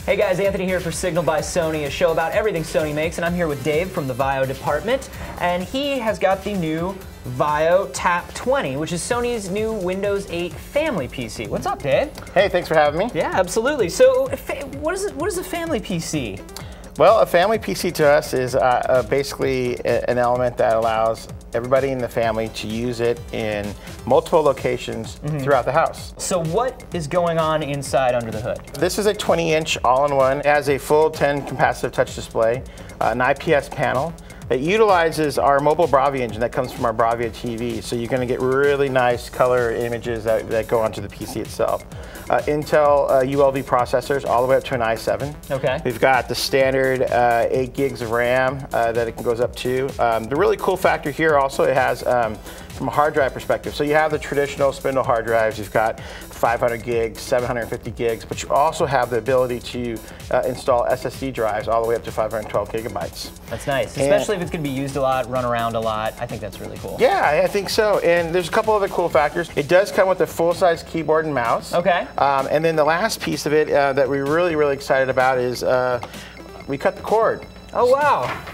Hey guys, Anthony here for Signal by Sony, a show about everything Sony makes, and I'm here with Dave from the VAIO department, and he has got the new VAIO Tap 20, which is Sony's new Windows 8 family PC. What's up, Dave? Hey, thanks for having me. Yeah, absolutely. So, what is a family PC? Well, a family PC to us is basically an element that allows everybody in the family to use it in multiple locations throughout the house. So what is going on inside under the hood? This is a 20-inch all-in-one. It has a full 10 capacitive touch display, an IPS panel. It utilizes our mobile Bravia engine that comes from our Bravia TV, so you're going to get really nice color images that go onto the PC itself. Intel ULV processors all the way up to an i7. Okay. We've got the standard 8 gigs of RAM that it goes up to. The really cool factor here also, it has from a hard drive perspective. So you have the traditional spindle hard drives. You've got 500 gigs, 750 gigs, but you also have the ability to install SSD drives all the way up to 512 gigabytes. That's nice, especially if it's going to be used a lot, run around a lot. I think that's really cool. Yeah, I think so. And there's a couple other cool factors. It does come with a full-size keyboard and mouse. Okay. And then the last piece of it that we're really excited about is we cut the cord. Oh, wow.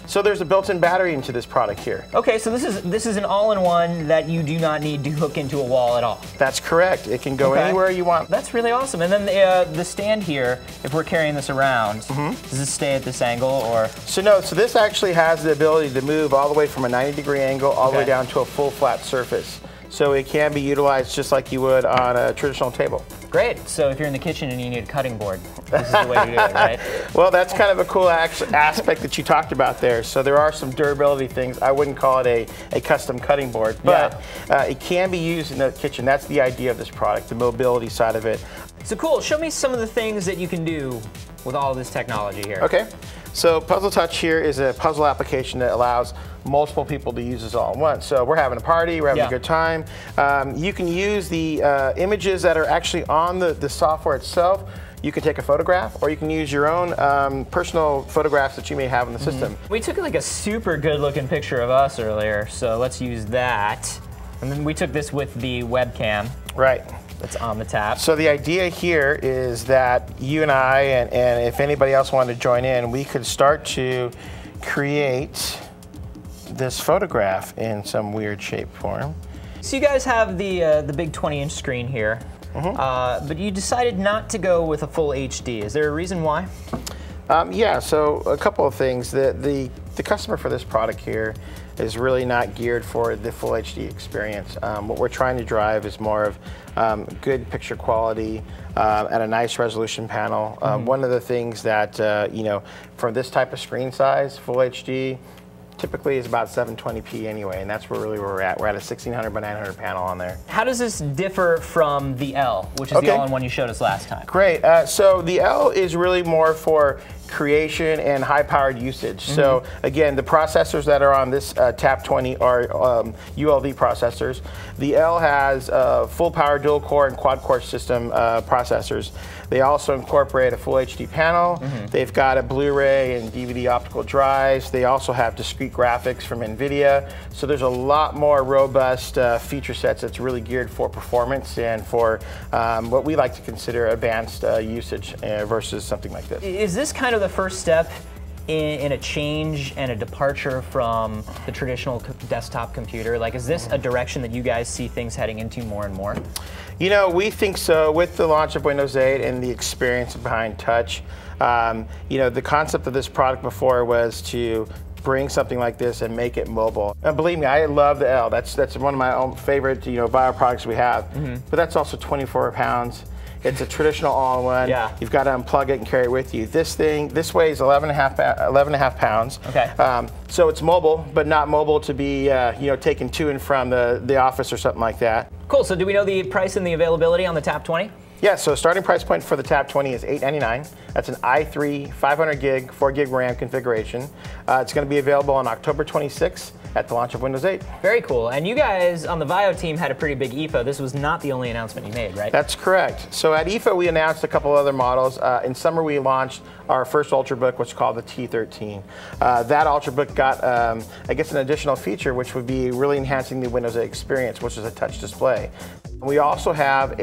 So there's a built-in battery into this product here. Okay, so this is an all-in-one that you do not need to hook into a wall at all. That's correct. It can go anywhere you want. That's really awesome. And then the stand here, if we're carrying this around, does this stay at this angle or? So no, so this actually has the ability to move all the way from a 90-degree angle all the way down to a full flat surface. So it can be utilized just like you would on a traditional table. Great. So if you're in the kitchen and you need a cutting board, this is the way to do it, right? Well, that's kind of a cool aspect that you talked about there. So there are some durability things. I wouldn't call it a custom cutting board, but it can be used in the kitchen. That's the idea of this product, the mobility side of it. So cool. Show me some of the things that you can do with all of this technology here. Okay. So Puzzle Touch here is a puzzle application that allows multiple people to use this all at once. So we're having a party, we're having a good time. You can use the images that are actually on the software itself. You can take a photograph, or you can use your own personal photographs that you may have in the system. We took like a super good looking picture of us earlier, so let's use that. And then we took this with the webcam. Right. That's on the tap. So the idea here is that you and I, and if anybody else wanted to join in, we could start to create this photograph in some weird shape form. So you guys have the big 20-inch screen here, but you decided not to go with a full HD. Is there a reason why? Yeah, so a couple of things. The customer for this product here is really not geared for the full HD experience. What we're trying to drive is more of good picture quality and a nice resolution panel. One of the things that, you know, for this type of screen size, full HD, typically is about 720p anyway, and that's where we're at. We're at a 1600 by 900 panel on there. How does this differ from the L, which is the all-in-one you showed us last time? Great. So the L is really more for creation and high-powered usage. So again, the processors that are on this Tap 20 are ULV processors. The L has full-power dual-core and quad-core system processors. They also incorporate a full HD panel. They've got a Blu-ray and DVD optical drives. They also have discrete graphics from NVIDIA. So there's a lot more robust feature sets that's really geared for performance and for what we like to consider advanced usage versus something like this. Is this kind of the first step in a change and a departure from the traditional desktop computer? Like, is this a direction that you guys see things heading into more and more? You know, we think so. With the launch of Windows 8 and the experience behind touch, you know, the concept of this product before was to bring something like this and make it mobile. And believe me, I love the L. That's one of my own favorite, you know, VAIO products we have. But that's also 24 pounds. It's a traditional all-in-one. Yeah. You've got to unplug it and carry it with you. This weighs 11 and a half pounds. Okay. So it's mobile, but not mobile to be you know, taken to and from the office or something like that. Cool. So do we know the price and the availability on the Tap 20? Yeah, so starting price point for the Tap 20 is $899. That's an i3 500 gig, 4 gig RAM configuration. It's going to be available on October 26th at the launch of Windows 8. Very cool. And you guys on the VAIO team had a pretty big IFA. This was not the only announcement you made, right? That's correct. So at IFA we announced a couple other models. In summer we launched our first Ultrabook, which is called the T13. That Ultrabook got, I guess, an additional feature, which would be really enhancing the Windows 8 experience, which is a touch display. We also have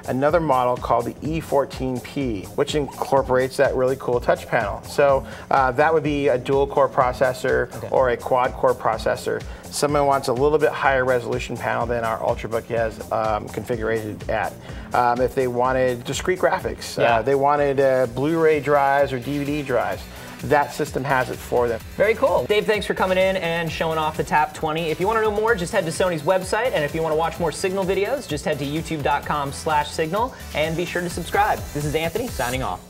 another model called the E14P, which incorporates that really cool touch panel. So that would be a dual core processor or a quad core processor. Someone wants a little bit higher resolution panel than our Ultrabook has configured at. If they wanted discrete graphics, they wanted Blu-ray drives or DVD drives, that system has it for them. Very cool. Dave, thanks for coming in and showing off the Tap 20. If you want to know more, just head to Sony's website, and if you want to watch more Signal videos, just head to youtube.com/signal, and be sure to subscribe. This is Anthony, signing off.